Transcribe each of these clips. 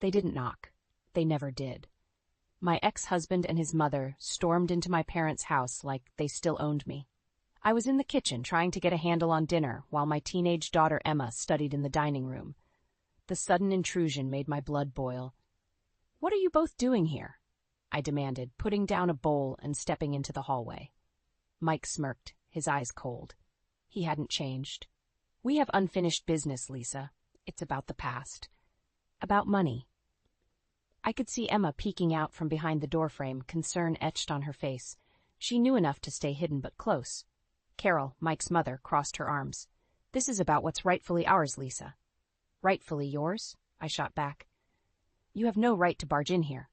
They didn't knock. They never did. My ex-husband and his mother stormed into my parents' house like they still owned me. I was in the kitchen trying to get a handle on dinner while my teenage daughter Emma studied in the dining room. The sudden intrusion made my blood boil. "What are you both doing here?" I demanded, putting down a bowl and stepping into the hallway. Mike smirked, his eyes cold. He hadn't changed. "We have unfinished business, Lisa. It's about the past. About money." I could see Emma peeking out from behind the doorframe, concern etched on her face. She knew enough to stay hidden but close. Carol, Mike's mother, crossed her arms. "This is about what's rightfully ours, Lisa." "Rightfully yours?" I shot back. "You have no right to barge in here."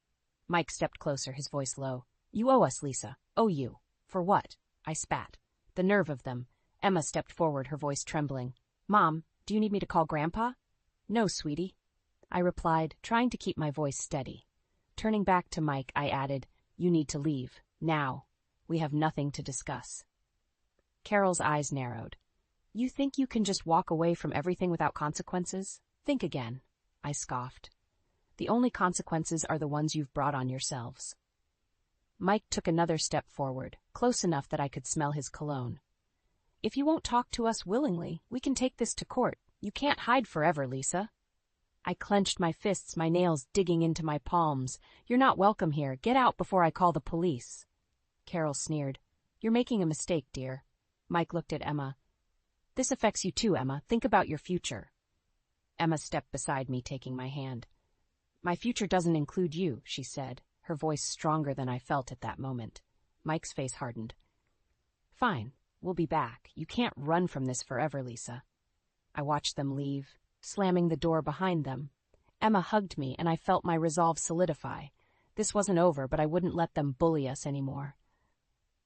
Mike stepped closer, his voice low. "You owe us, Lisa. Owe you. For what?" I spat. The nerve of them. Emma stepped forward, her voice trembling. "Mom, do you need me to call Grandpa?" "No, sweetie," I replied, trying to keep my voice steady. Turning back to Mike, I added, "You need to leave. Now. We have nothing to discuss." Carol's eyes narrowed. "You think you can just walk away from everything without consequences? Think again," I scoffed. "The only consequences are the ones you've brought on yourselves." Mike took another step forward, close enough that I could smell his cologne. "If you won't talk to us willingly, we can take this to court. You can't hide forever, Lisa." I clenched my fists, my nails digging into my palms. "You're not welcome here. Get out before I call the police." Carol sneered. "You're making a mistake, dear." Mike looked at Emma. "This affects you too, Emma. Think about your future." Emma stepped beside me, taking my hand. "My future doesn't include you," she said, her voice stronger than I felt at that moment. Mike's face hardened. "Fine, we'll be back. You can't run from this forever, Lisa." I watched them leave, slamming the door behind them. Emma hugged me, and I felt my resolve solidify. This wasn't over, but I wouldn't let them bully us anymore.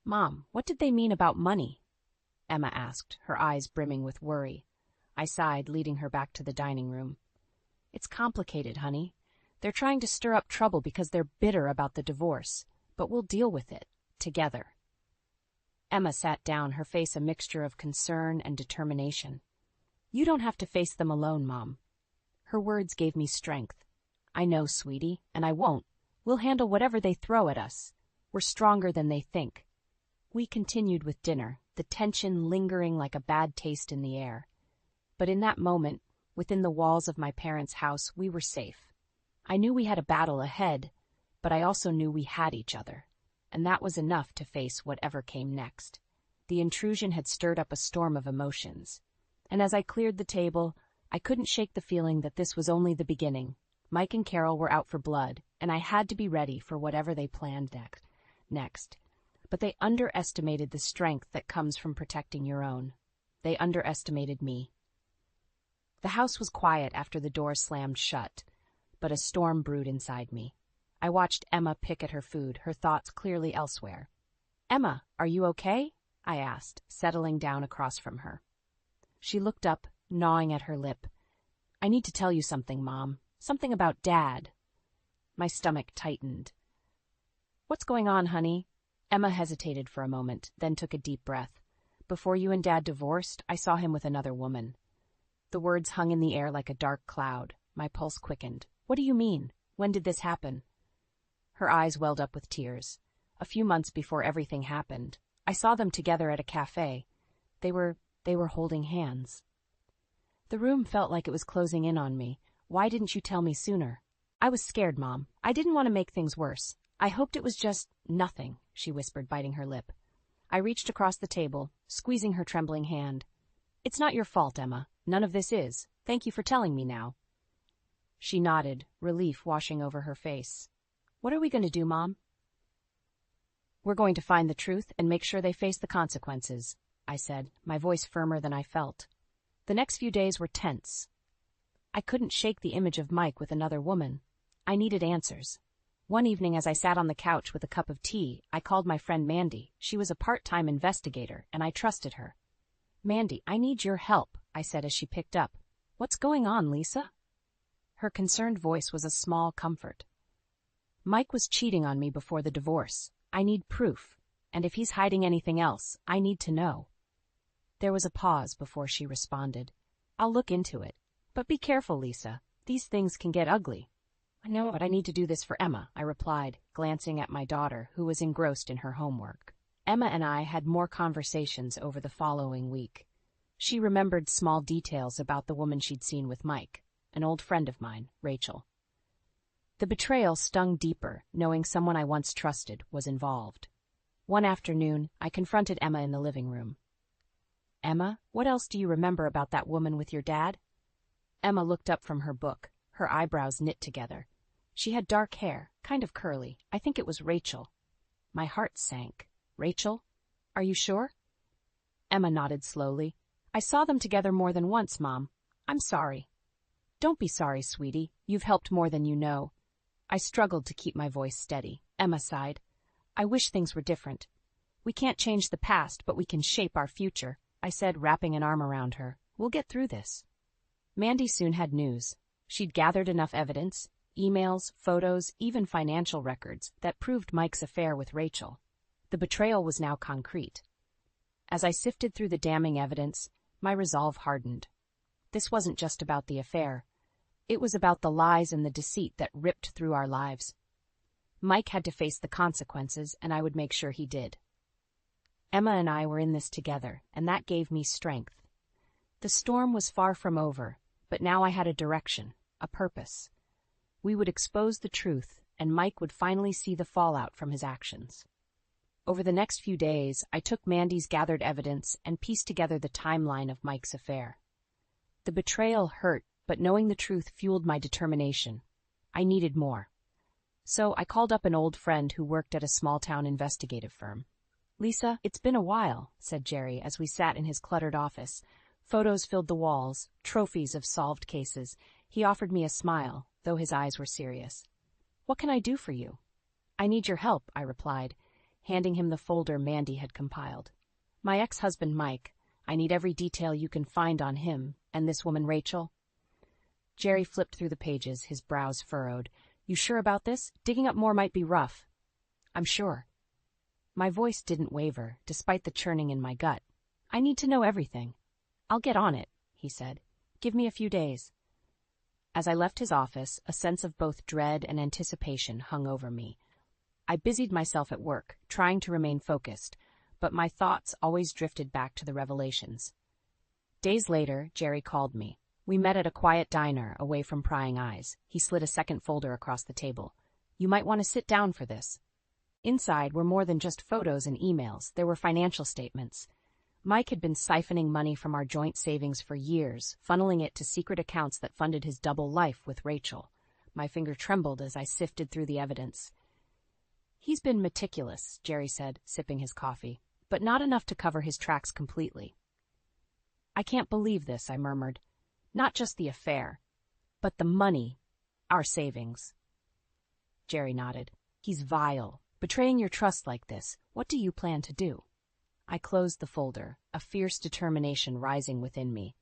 "Mom, what did they mean about money?" Emma asked, her eyes brimming with worry. I sighed, leading her back to the dining room. "It's complicated, honey. They're trying to stir up trouble because they're bitter about the divorce, but we'll deal with it, together." Emma sat down, her face a mixture of concern and determination. "You don't have to face them alone, Mom." Her words gave me strength. "I know, sweetie, and I won't. We'll handle whatever they throw at us. We're stronger than they think." We continued with dinner, the tension lingering like a bad taste in the air. But in that moment, within the walls of my parents' house, we were safe. I knew we had a battle ahead, but I also knew we had each other, and that was enough to face whatever came next. The intrusion had stirred up a storm of emotions, and as I cleared the table, I couldn't shake the feeling that this was only the beginning. Mike and Carol were out for blood, and I had to be ready for whatever they planned next. But they underestimated the strength that comes from protecting your own. They underestimated me. The house was quiet after the door slammed shut, but a storm brewed inside me. I watched Emma pick at her food, her thoughts clearly elsewhere. "Emma, are you okay?" I asked, settling down across from her. She looked up, gnawing at her lip. "I need to tell you something, Mom. Something about Dad." My stomach tightened. "What's going on, honey?" Emma hesitated for a moment, then took a deep breath. "Before you and Dad divorced, I saw him with another woman." The words hung in the air like a dark cloud. My pulse quickened. "What do you mean? When did this happen?" Her eyes welled up with tears. "A few months before everything happened. I saw them together at a cafe. They were holding hands." The room felt like it was closing in on me. "Why didn't you tell me sooner?" "I was scared, Mom. I didn't want to make things worse. I hoped it was just nothing," she whispered, biting her lip. I reached across the table, squeezing her trembling hand. "It's not your fault, Emma. None of this is. Thank you for telling me now." She nodded, relief washing over her face. "What are we going to do, Mom?" "We're going to find the truth and make sure they face the consequences," I said, my voice firmer than I felt. The next few days were tense. I couldn't shake the image of Mike with another woman. I needed answers. One evening, as I sat on the couch with a cup of tea, I called my friend Mandy. She was a part-time investigator, and I trusted her. "Mandy, I need your help," I said as she picked up. "What's going on, Lisa?" Her concerned voice was a small comfort. "Mike was cheating on me before the divorce. I need proof, and if he's hiding anything else, I need to know." There was a pause before she responded. "I'll look into it. But be careful, Lisa. These things can get ugly." I know, but I need to do this for Emma, I replied, glancing at my daughter, who was engrossed in her homework. Emma and I had more conversations over the following week. She remembered small details about the woman she'd seen with Mike, an old friend of mine, Rachel. The betrayal stung deeper, knowing someone I once trusted was involved. One afternoon, I confronted Emma in the living room. Emma, what else do you remember about that woman with your dad? Emma looked up from her book, her eyebrows knit together. She had dark hair, kind of curly. I think it was Rachel. My heart sank. Rachel? Are you sure? Emma nodded slowly. I saw them together more than once, Mom. I'm sorry. Don't be sorry, sweetie. You've helped more than you know. I struggled to keep my voice steady. Emma sighed. I wish things were different. We can't change the past, but we can shape our future, I said, wrapping an arm around her. We'll get through this. Mandy soon had news. She'd gathered enough evidence, emails, photos, even financial records, that proved Mike's affair with Rachel. The betrayal was now concrete. As I sifted through the damning evidence, my resolve hardened. This wasn't just about the affair. It was about the lies and the deceit that ripped through our lives. Mike had to face the consequences, and I would make sure he did. Emma and I were in this together, and that gave me strength. The storm was far from over, but now I had a direction, a purpose. We would expose the truth, and Mike would finally see the fallout from his actions. Over the next few days, I took Mandy's gathered evidence and pieced together the timeline of Mike's affair. The betrayal hurt, but knowing the truth fueled my determination. I needed more. So I called up an old friend who worked at a small-town investigative firm. Lisa, it's been a while, said Jerry as we sat in his cluttered office. Photos filled the walls, trophies of solved cases. He offered me a smile, though his eyes were serious. What can I do for you? I need your help, I replied, handing him the folder Mandy had compiled. My ex-husband, Mike. I need every detail you can find on him, and this woman, Rachel. Jerry flipped through the pages, his brows furrowed. You sure about this? Digging up more might be rough. I'm sure. My voice didn't waver, despite the churning in my gut. I need to know everything. I'll get on it, he said. Give me a few days. As I left his office, a sense of both dread and anticipation hung over me. I busied myself at work, trying to remain focused, but my thoughts always drifted back to the revelations. Days later, Jerry called me. We met at a quiet diner, away from prying eyes. He slid a second folder across the table. You might want to sit down for this. Inside were more than just photos and emails. There were financial statements. Mike had been siphoning money from our joint savings for years, funneling it to secret accounts that funded his double life with Rachel. My finger trembled as I sifted through the evidence. He's been meticulous, Jerry said, sipping his coffee, but not enough to cover his tracks completely. I can't believe this, I murmured. Not just the affair, but the money, our savings. Jerry nodded. He's vile. Betraying your trust like this, what do you plan to do? I closed the folder, a fierce determination rising within me.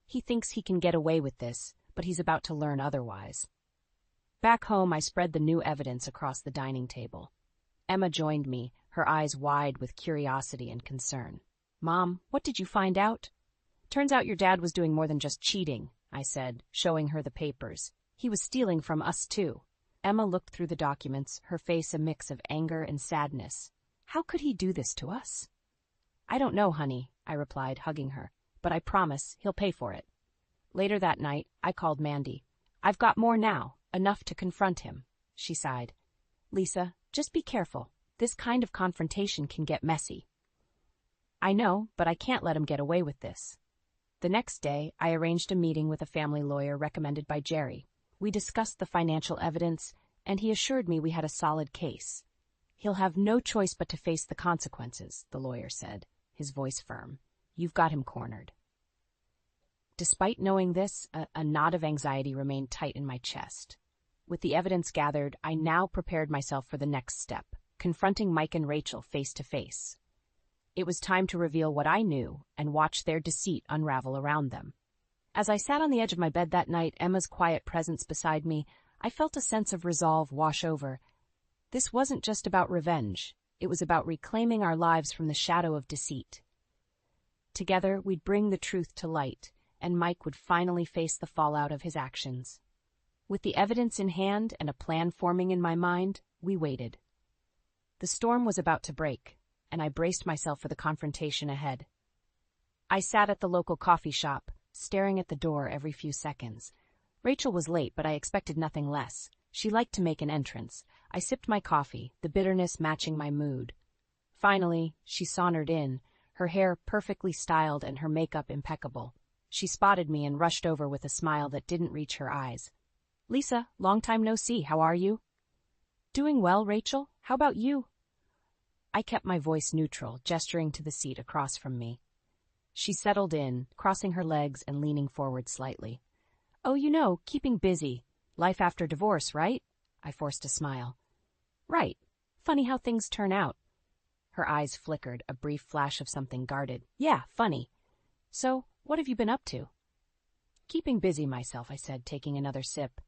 He thinks he can get away with this, but he's about to learn otherwise. Back home, I spread the new evidence across the dining table. Emma joined me, her eyes wide with curiosity and concern. Mom, what did you find out? Turns out your dad was doing more than just cheating, I said, showing her the papers. He was stealing from us, too. Emma looked through the documents, her face a mix of anger and sadness. How could he do this to us? I don't know, honey, I replied, hugging her, but I promise he'll pay for it. Later that night, I called Mandy. I've got more now, enough to confront him, she sighed. Lisa, just be careful. This kind of confrontation can get messy. I know, but I can't let him get away with this. The next day, I arranged a meeting with a family lawyer recommended by Jerry. We discussed the financial evidence, and he assured me we had a solid case. He'll have no choice but to face the consequences, the lawyer said, his voice firm. You've got him cornered. Despite knowing this, a knot of anxiety remained tight in my chest. With the evidence gathered, I now prepared myself for the next step, confronting Mike and Rachel face to face. It was time to reveal what I knew and watch their deceit unravel around them. As I sat on the edge of my bed that night, Emma's quiet presence beside me, I felt a sense of resolve wash over. This wasn't just about revenge. It was about reclaiming our lives from the shadow of deceit. Together, we'd bring the truth to light, and Mike would finally face the fallout of his actions. With the evidence in hand and a plan forming in my mind, we waited. The storm was about to break, and I braced myself for the confrontation ahead. I sat at the local coffee shop, staring at the door every few seconds. Rachel was late, but I expected nothing less. She liked to make an entrance. I sipped my coffee, the bitterness matching my mood. Finally, she sauntered in, her hair perfectly styled and her makeup impeccable. She spotted me and rushed over with a smile that didn't reach her eyes. "Lisa, long time no see, how are you?" "Doing well, Rachel. How about you?" I kept my voice neutral, gesturing to the seat across from me. She settled in, crossing her legs and leaning forward slightly. "Oh, keeping busy. Life after divorce, right?" I forced a smile. "Right. Funny how things turn out." Her eyes flickered, a brief flash of something guarded. "Yeah, funny. So, what have you been up to?" "Keeping busy myself," I said, taking another sip.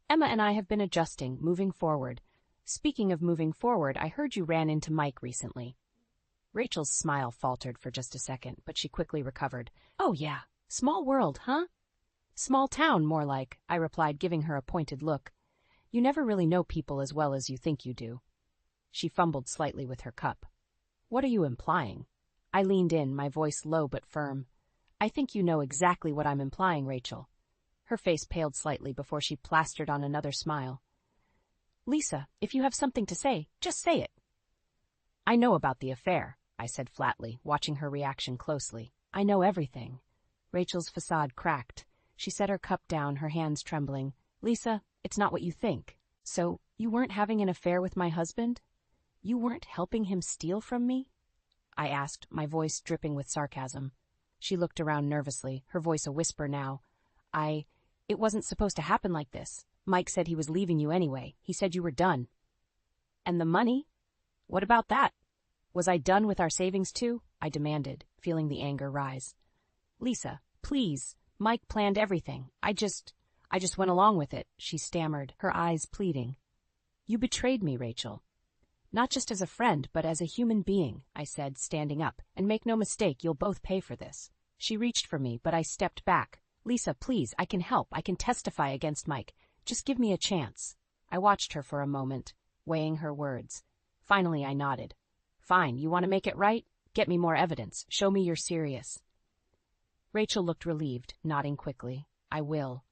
"Emma and I have been adjusting, moving forward. Speaking of moving forward, I heard you ran into Mike recently." Rachel's smile faltered for just a second, but she quickly recovered. "Oh, yeah. Small world, huh?" "Small town, more like," I replied, giving her a pointed look. "You never really know people as well as you think you do." She fumbled slightly with her cup. "What are you implying?" I leaned in, my voice low but firm. "I think you know exactly what I'm implying, Rachel." Her face paled slightly before she plastered on another smile. "Lisa, if you have something to say, just say it." "I know about the affair," I said flatly, watching her reaction closely. "I know everything." Rachel's facade cracked. She set her cup down, her hands trembling. "Lisa, it's not what you think. So, you weren't having an affair with my husband? You weren't helping him steal from me?" I asked, my voice dripping with sarcasm. She looked around nervously, her voice a whisper now. It wasn't supposed to happen like this. Mike said he was leaving you anyway. He said you were done." "And the money? What about that? Was I done with our savings too?" I demanded, feeling the anger rise. "Lisa, please. Mike planned everything. I just went along with it," she stammered, her eyes pleading. "You betrayed me, Rachel." "Not just as a friend, but as a human being," I said, standing up. "And make no mistake, you'll both pay for this." She reached for me, but I stepped back. "Lisa, please, I can help. I can testify against Mike. Just give me a chance." I watched her for a moment, weighing her words. Finally, I nodded. "Fine, you want to make it right? Get me more evidence. Show me you're serious." Rachel looked relieved, nodding quickly. "I will.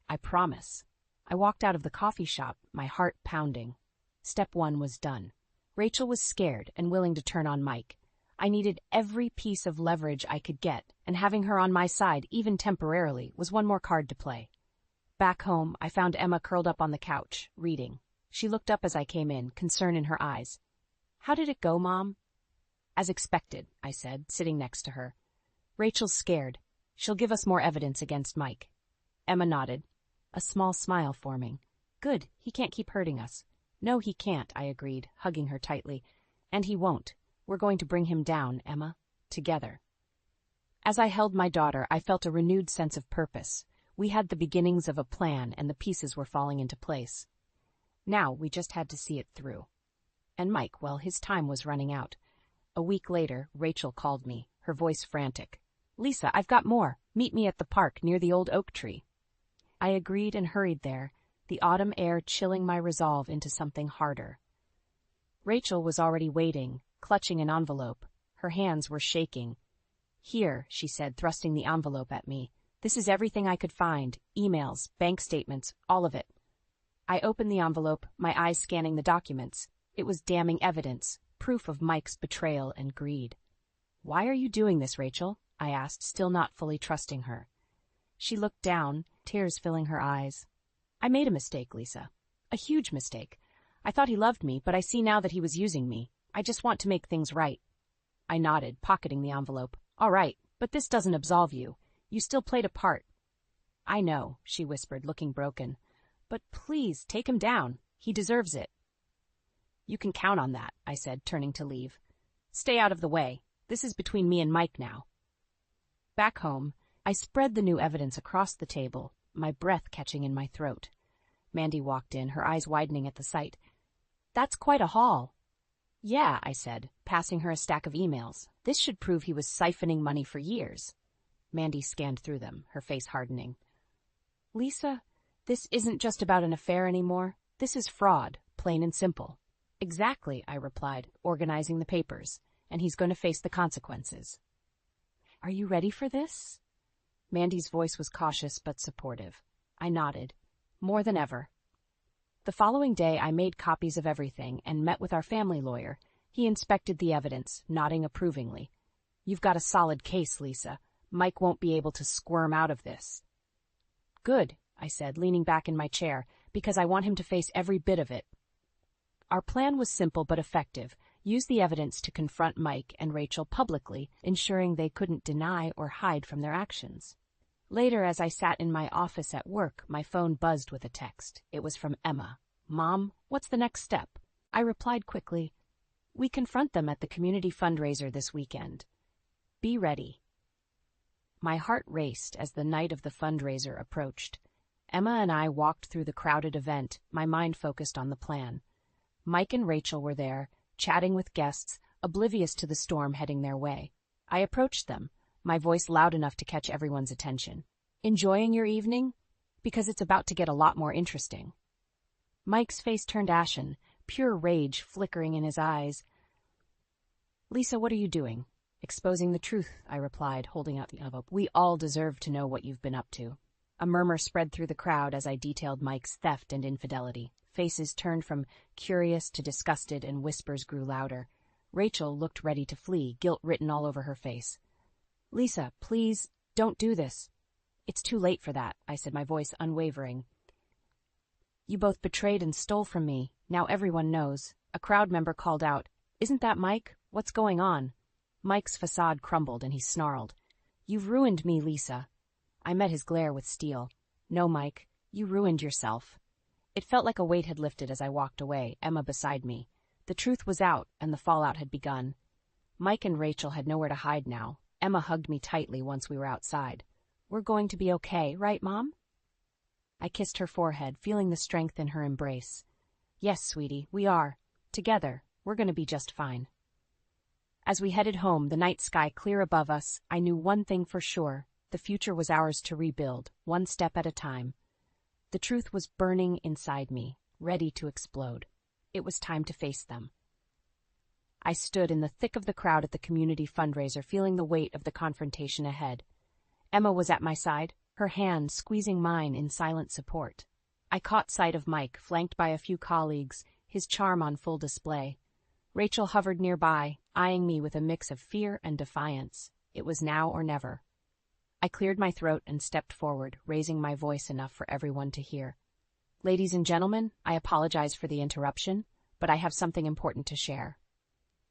I promise." I walked out of the coffee shop, my heart pounding. Step 1 was done. Rachel was scared and willing to turn on Mike. I needed every piece of leverage I could get, and having her on my side, even temporarily, was one more card to play. Back home, I found Emma curled up on the couch, reading. She looked up as I came in, concern in her eyes. "How did it go, Mom?" "As expected," I said, sitting next to her. "Rachel's scared. She'll give us more evidence against Mike." Emma nodded, a small smile forming. "Good, he can't keep hurting us." "No, he can't," I agreed, hugging her tightly. "And he won't. We're going to bring him down, Emma. Together." As I held my daughter, I felt a renewed sense of purpose. We had the beginnings of a plan, and the pieces were falling into place. Now we just had to see it through. And Mike, well, his time was running out. A week later, Rachel called me, her voice frantic. "Lisa, I've got more. Meet me at the park near the old oak tree." I agreed and hurried there, the autumn air chilling my resolve into something harder. Rachel was already waiting, clutching an envelope. Her hands were shaking. "Here," she said, thrusting the envelope at me. "This is everything I could find. Emails, bank statements, all of it." I opened the envelope, my eyes scanning the documents. It was damning evidence, proof of Mike's betrayal and greed. "Why are you doing this, Rachel?" I asked, still not fully trusting her. She looked down, tears filling her eyes. "I made a mistake, Lisa. A huge mistake. I thought he loved me, but I see now that he was using me. I just want to make things right." I nodded, pocketing the envelope. "All right, but this doesn't absolve you. You still played a part." "I know," she whispered, looking broken. "But please, take him down. He deserves it." "You can count on that," I said, turning to leave. "Stay out of the way. This is between me and Mike now." Back home, I spread the new evidence across the table, my breath catching in my throat. Mandy walked in, her eyes widening at the sight. "That's quite a haul." "Yeah," I said, passing her a stack of emails. "This should prove he was siphoning money for years." Mandy scanned through them, her face hardening. "Lisa, This isn't just about an affair anymore. This is fraud, plain and simple. Exactly, I replied, organizing the papers, and he's going to face the consequences. Are you ready for this? Mandy's voice was cautious but supportive. I nodded. More than ever. The following day, I made copies of everything and met with our family lawyer. He inspected the evidence, nodding approvingly. You've got a solid case, Lisa. Mike won't be able to squirm out of this. Good, I said, leaning back in my chair, because I want him to face every bit of it. Our plan was simple but effective. Use the evidence to confront Mike and Rachel publicly, ensuring they couldn't deny or hide from their actions. Later, as I sat in my office at work, my phone buzzed with a text. It was from Emma. Mom, what's the next step? I replied quickly, we confront them at the community fundraiser this weekend. Be ready. My heart raced as the night of the fundraiser approached. Emma and I walked through the crowded event, my mind focused on the plan. Mike and Rachel were there, chatting with guests, oblivious to the storm heading their way. I approached them, my voice loud enough to catch everyone's attention. Enjoying your evening? Because it's about to get a lot more interesting. Mike's face turned ashen, pure rage flickering in his eyes. Lisa, what are you doing? Exposing the truth, I replied, holding out the envelope. We all deserve to know what you've been up to. A murmur spread through the crowd as I detailed Mike's theft and infidelity. Faces turned from curious to disgusted and whispers grew louder. Rachel looked ready to flee, guilt written all over her face. Lisa, please, don't do this. It's too late for that, I said, my voice unwavering. You both betrayed and stole from me. Now everyone knows. A crowd member called out, Isn't that Mike? What's going on? Mike's facade crumbled and he snarled. You've ruined me, Lisa. I met his glare with steel. No, Mike, you ruined yourself. It felt like a weight had lifted as I walked away, Emma beside me. The truth was out and the fallout had begun. Mike and Rachel had nowhere to hide now. Emma hugged me tightly once we were outside. We're going to be okay, right, Mom? I kissed her forehead, feeling the strength in her embrace. Yes, sweetie, we are. Together, we're going to be just fine. As we headed home, the night sky clear above us, I knew one thing for sure. The future was ours to rebuild, one step at a time. The truth was burning inside me, ready to explode. It was time to face them. I stood in the thick of the crowd at the community fundraiser, feeling the weight of the confrontation ahead. Emma was at my side, her hand squeezing mine in silent support. I caught sight of Mike, flanked by a few colleagues, his charm on full display. Rachel hovered nearby, eyeing me with a mix of fear and defiance. It was now or never. I cleared my throat and stepped forward, raising my voice enough for everyone to hear. Ladies and gentlemen, I apologize for the interruption, but I have something important to share.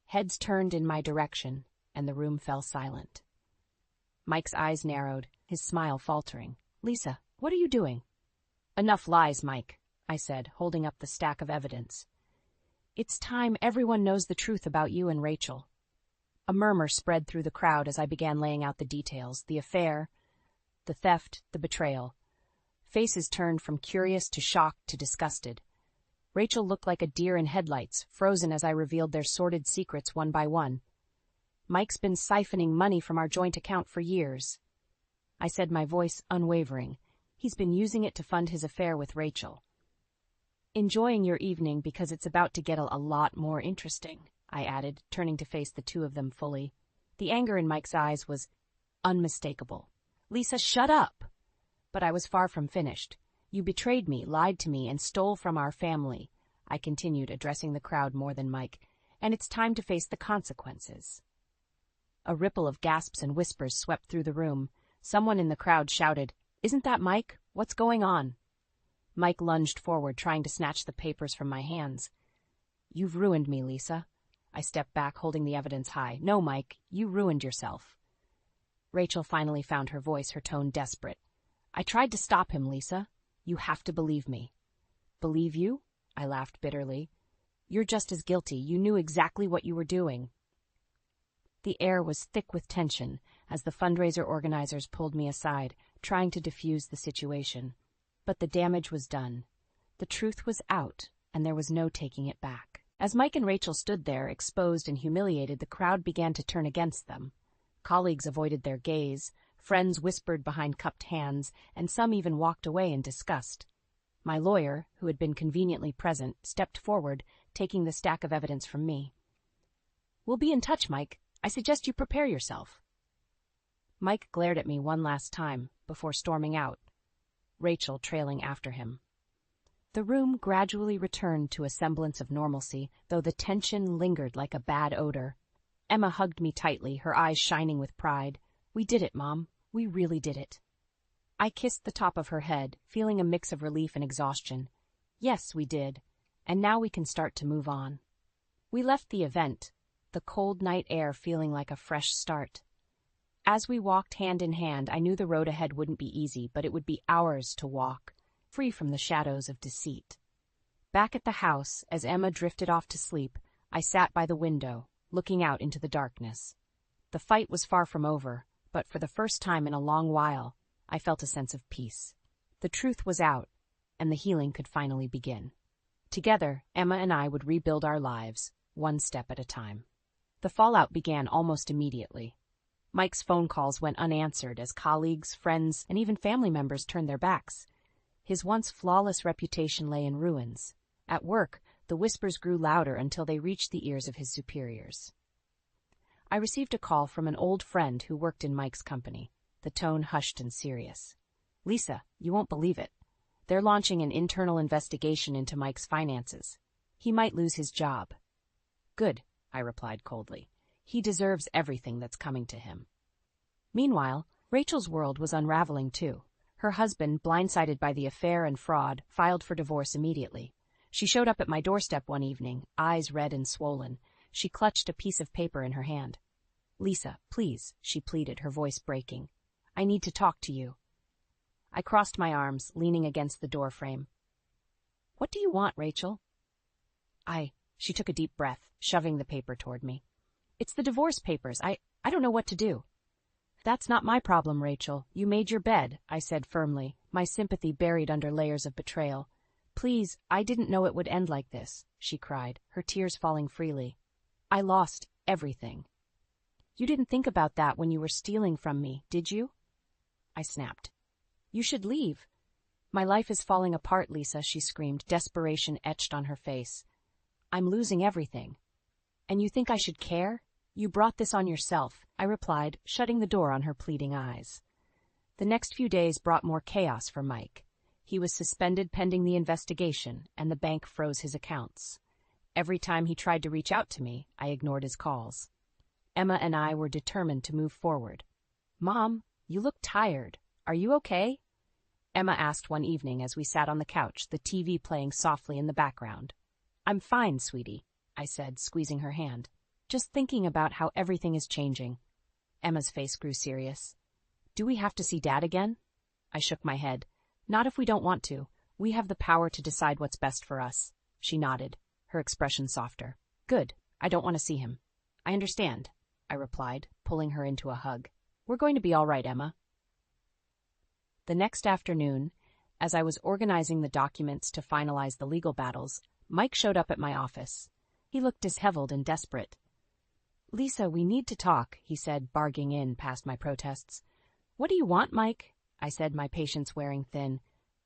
Heads turned in my direction, and the room fell silent. Mike's eyes narrowed, his smile faltering. Lisa, what are you doing? Enough lies, Mike, I said, holding up the stack of evidence. It's time everyone knows the truth about you and Rachel. A murmur spread through the crowd as I began laying out the details, the affair, the theft, the betrayal. Faces turned from curious to shocked to disgusted. Rachel looked like a deer in headlights, frozen as I revealed their sordid secrets one by one. Mike's been siphoning money from our joint account for years. I said, my voice unwavering. He's been using it to fund his affair with Rachel. Enjoying your evening because it's about to get a lot more interesting, I added, turning to face the two of them fully. The anger in Mike's eyes was unmistakable. Lisa, shut up! But I was far from finished. You betrayed me, lied to me, and stole from our family, I continued, addressing the crowd more than Mike, and it's time to face the consequences. A ripple of gasps and whispers swept through the room. Someone in the crowd shouted, Isn't that Mike? What's going on? Mike lunged forward, trying to snatch the papers from my hands. You've ruined me, Lisa. I stepped back, holding the evidence high. No, Mike, you ruined yourself. Rachel finally found her voice, her tone desperate. I tried to stop him, Lisa. You have to believe me. Believe you? I laughed bitterly. You're just as guilty. You knew exactly what you were doing. The air was thick with tension as the fundraiser organizers pulled me aside, trying to defuse the situation. But the damage was done. The truth was out, and there was no taking it back. As Mike and Rachel stood there, exposed and humiliated, the crowd began to turn against them. Colleagues avoided their gaze, friends whispered behind cupped hands, and some even walked away in disgust. My lawyer, who had been conveniently present, stepped forward, taking the stack of evidence from me. "We'll be in touch, Mike. I suggest you prepare yourself." Mike glared at me one last time before storming out, Rachel trailing after him. The room gradually returned to a semblance of normalcy, though the tension lingered like a bad odor. Emma hugged me tightly, her eyes shining with pride. "We did it, Mom. We really did it." I kissed the top of her head, feeling a mix of relief and exhaustion. Yes, we did. And now we can start to move on. We left the event, the cold night air feeling like a fresh start. As we walked hand in hand, I knew the road ahead wouldn't be easy, but it would be ours to walk, free from the shadows of deceit. Back at the house, as Emma drifted off to sleep, I sat by the window, looking out into the darkness. The fight was far from over, but for the first time in a long while, I felt a sense of peace. The truth was out, and the healing could finally begin. Together, Emma and I would rebuild our lives, one step at a time. The fallout began almost immediately. Mike's phone calls went unanswered as colleagues, friends, and even family members turned their backs. His once flawless reputation lay in ruins. At work, the whispers grew louder until they reached the ears of his superiors. I received a call from an old friend who worked in Mike's company, the tone hushed and serious. "Lisa, you won't believe it. They're launching an internal investigation into Mike's finances. He might lose his job." "Good," I replied coldly. "He deserves everything that's coming to him." Meanwhile, Rachel's world was unraveling too. Her husband, blindsided by the affair and fraud, filed for divorce immediately. She showed up at my doorstep one evening, eyes red and swollen. She clutched a piece of paper in her hand. "Lisa, please," she pleaded, her voice breaking. "I need to talk to you." I crossed my arms, leaning against the doorframe. "What do you want, Rachel?" She took a deep breath, shoving the paper toward me. "It's the divorce papers. I don't know what to do." "That's not my problem, Rachel. You made your bed," I said firmly, my sympathy buried under layers of betrayal. "Please, I didn't know it would end like this," she cried, her tears falling freely. "I lost everything." "You didn't think about that when you were stealing from me, did you?" I snapped. "You should leave." "My life is falling apart, Lisa," she screamed, desperation etched on her face. "I'm losing everything." "And you think I should care? You brought this on yourself," I replied, shutting the door on her pleading eyes. The next few days brought more chaos for Mike. He was suspended pending the investigation, and the bank froze his accounts. Every time he tried to reach out to me, I ignored his calls. Emma and I were determined to move forward. "Mom, you look tired. Are you okay?" Emma asked one evening as we sat on the couch, the TV playing softly in the background. "I'm fine, sweetie," I said, squeezing her hand. "Just thinking about how everything is changing." Emma's face grew serious. "Do we have to see Dad again?" I shook my head. "Not if we don't want to. We have the power to decide what's best for us." She nodded, her expression softer. "Good. I don't want to see him." "I understand," I replied, pulling her into a hug. "We're going to be all right, Emma." The next afternoon, as I was organizing the documents to finalize the legal battles, Mike showed up at my office. He looked disheveled and desperate. "Lisa, we need to talk," he said, barging in past my protests. "What do you want, Mike?" I said, my patience wearing thin.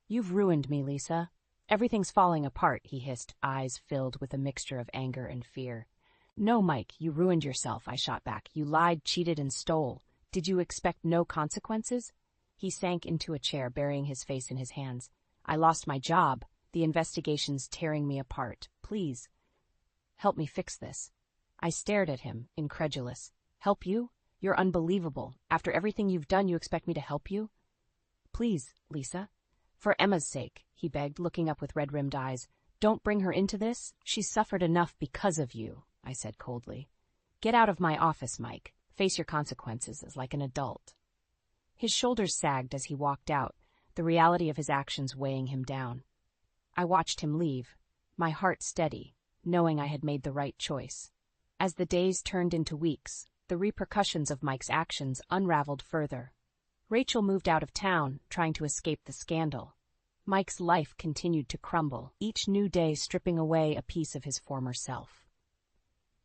"You've ruined me, Lisa." "Everything's falling apart," he hissed, eyes filled with a mixture of anger and fear. "No, Mike, you ruined yourself," I shot back. "You lied, cheated, and stole. Did you expect no consequences?" He sank into a chair, burying his face in his hands. "I lost my job. The investigation's tearing me apart. Please, help me fix this." I stared at him, incredulous. "Help you? You're unbelievable. After everything you've done, you expect me to help you?" "Please, Lisa." "For Emma's sake," he begged, looking up with red-rimmed eyes. "Don't bring her into this. She's suffered enough because of you," I said coldly. "Get out of my office, Mike. Face your consequences as like an adult." His shoulders sagged as he walked out, the reality of his actions weighing him down. I watched him leave, my heart steady, knowing I had made the right choice. As the days turned into weeks, the repercussions of Mike's actions unraveled further. Rachel moved out of town, trying to escape the scandal. Mike's life continued to crumble, each new day stripping away a piece of his former self.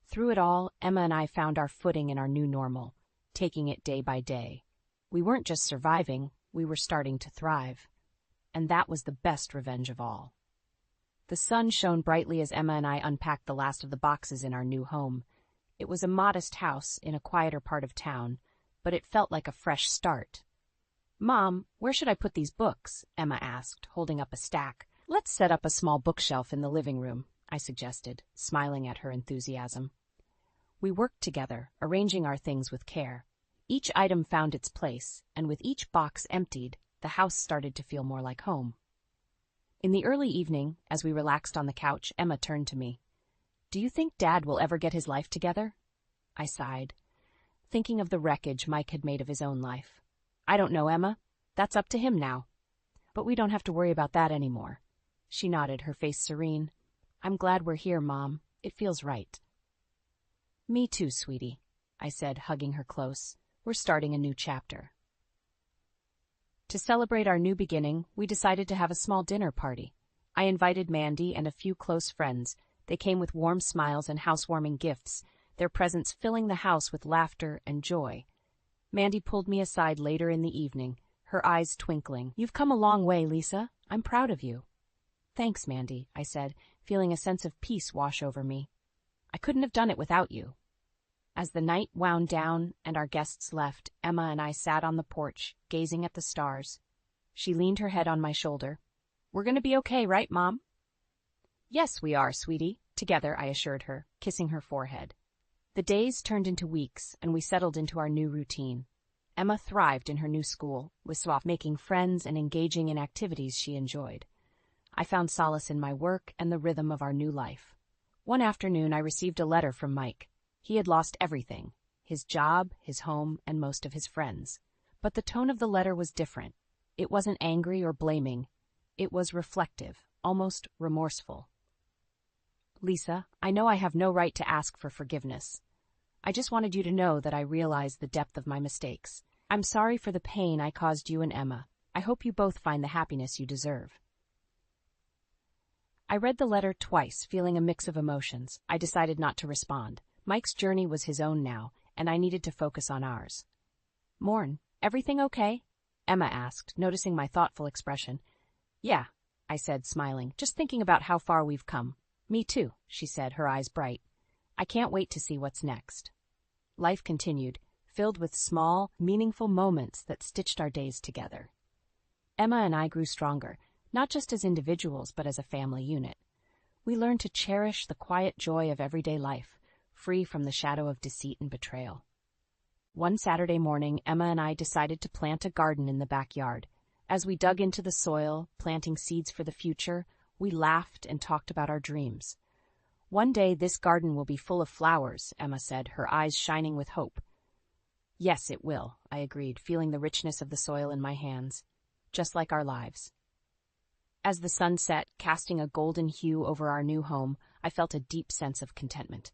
Through it all, Emma and I found our footing in our new normal, taking it day by day. We weren't just surviving, we were starting to thrive. and that was the best revenge of all. The sun shone brightly as Emma and I unpacked the last of the boxes in our new home. It was a modest house in a quieter part of town, but it felt like a fresh start. "Mom, where should I put these books?" Emma asked, holding up a stack. "Let's set up a small bookshelf in the living room," I suggested, smiling at her enthusiasm. We worked together, arranging our things with care. Each item found its place, and with each box emptied, the house started to feel more like home. In the early evening, as we relaxed on the couch, Emma turned to me. "Do you think Dad will ever get his life together?" I sighed, thinking of the wreckage Mike had made of his own life. "I don't know, Emma. That's up to him now. But we don't have to worry about that anymore." She nodded, her face serene. "I'm glad we're here, Mom. It feels right." "Me too, sweetie," I said, hugging her close. "We're starting a new chapter." To celebrate our new beginning, we decided to have a small dinner party. I invited Mandy and a few close friends. They came with warm smiles and housewarming gifts, their presence filling the house with laughter and joy. Mandy pulled me aside later in the evening, her eyes twinkling. "You've come a long way, Lisa. I'm proud of you." "Thanks, Mandy," I said, feeling a sense of peace wash over me. "I couldn't have done it without you." As the night wound down and our guests left, Emma and I sat on the porch, gazing at the stars. She leaned her head on my shoulder. "We're going to be okay, right, Mom?" "Yes, we are, sweetie," together I assured her, kissing her forehead. The days turned into weeks, and we settled into our new routine. Emma thrived in her new school, with Swaf making friends and engaging in activities she enjoyed. I found solace in my work and the rhythm of our new life. One afternoon, I received a letter from Mike. He had lost everything, his job, his home, and most of his friends. But the tone of the letter was different. It wasn't angry or blaming. It was reflective, almost remorseful. "Lisa, I know I have no right to ask for forgiveness. I just wanted you to know that I realize the depth of my mistakes. I'm sorry for the pain I caused you and Emma. I hope you both find the happiness you deserve." I read the letter twice, feeling a mix of emotions. I decided not to respond. Mike's journey was his own now, and I needed to focus on ours. "Morn, everything okay?" Emma asked, noticing my thoughtful expression. "Yeah," I said, smiling, "just thinking about how far we've come." "Me too," she said, her eyes bright. "I can't wait to see what's next." Life continued, filled with small, meaningful moments that stitched our days together. Emma and I grew stronger, not just as individuals, but as a family unit. We learned to cherish the quiet joy of everyday life, free from the shadow of deceit and betrayal. One Saturday morning, Emma and I decided to plant a garden in the backyard. As we dug into the soil, planting seeds for the future, we laughed and talked about our dreams. "One day this garden will be full of flowers," Emma said, her eyes shining with hope. "Yes, it will," I agreed, feeling the richness of the soil in my hands. Just like our lives. As the sun set, casting a golden hue over our new home, I felt a deep sense of contentment.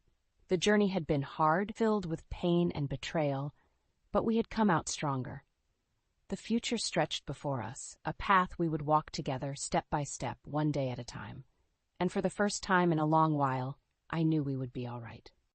The journey had been hard, filled with pain and betrayal, but we had come out stronger. The future stretched before us, a path we would walk together step by step, one day at a time. And for the first time in a long while, I knew we would be all right.